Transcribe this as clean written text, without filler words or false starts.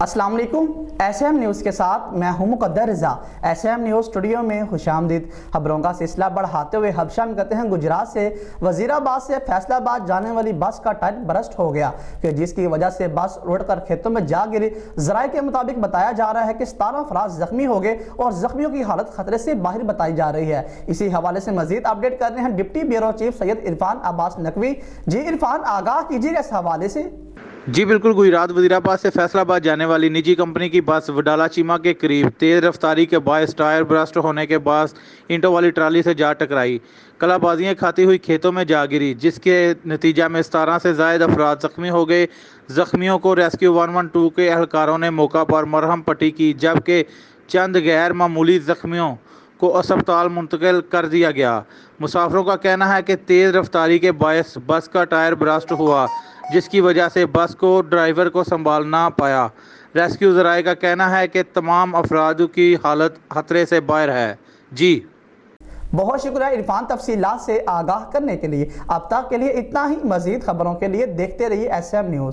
अस्सलाम वालेकुम। SM news के साथ मैं हूं मुकद्दर रज़ा। एसएम न्यूज़ स्टूडियो में खुशामदीद। खबरों का सिलसिला बढ़ाते हुए हबशा में कहते हैं गुजरात से वजीराबाद से फैसलाबाद जाने वाली बस का टायर बरस्ट हो गया कि जिसकी वजह से बस उड़कर खेतों में जा गिरी। ज़राए के मुताबिक बताया जा रहा है कि 17 अफराद जख्मी हो गए और जख्मियों की हालत खतरे से बाहर बताई जा रही है। इसी हवाले से मजीद अपडेट कर रहे हैं deputy bureau chief Syed Irfan Abbas Naqvi. Ji Irfan, आगाह कीजिएगा इस हवाले से। जी बिल्कुल, गुजरात वजीराबाद से फैसलाबाद जाने वाली निजी कंपनी की बस वडाला चीमा के करीब तेज रफ्तारी के बायस टायर बर्स्ट होने के बाद ईंटों वाली ट्राली से जा टकराई। कलाबाजियां खाती हुई खेतों में जा गिरी, जिसके नतीजा में 17 से ज़ायद अफराद जख्मी हो गए। जख्मियों को रेस्क्यू 112 के एहलकारों ने मौका पर मरहम पट्टी की, जबकि चंद गैर मामूली जख्मियों को अस्पताल मुंतकिल कर दिया गया। मुसाफिरों का कहना है कि तेज़ रफ्तारी के बायस बस का टायर बर्स्ट हुआ, जिसकी वजह से बस को ड्राइवर को संभाल ना पाया। रेस्क्यू ज़राए का कहना है कि तमाम अफराद की हालत खतरे से बाहर है। जी बहुत शुक्रिया इरफान, तफसीलात से आगाह करने के लिए। अब तक के लिए इतना ही। मजीद खबरों के लिए देखते रहिए एसएम न्यूज़।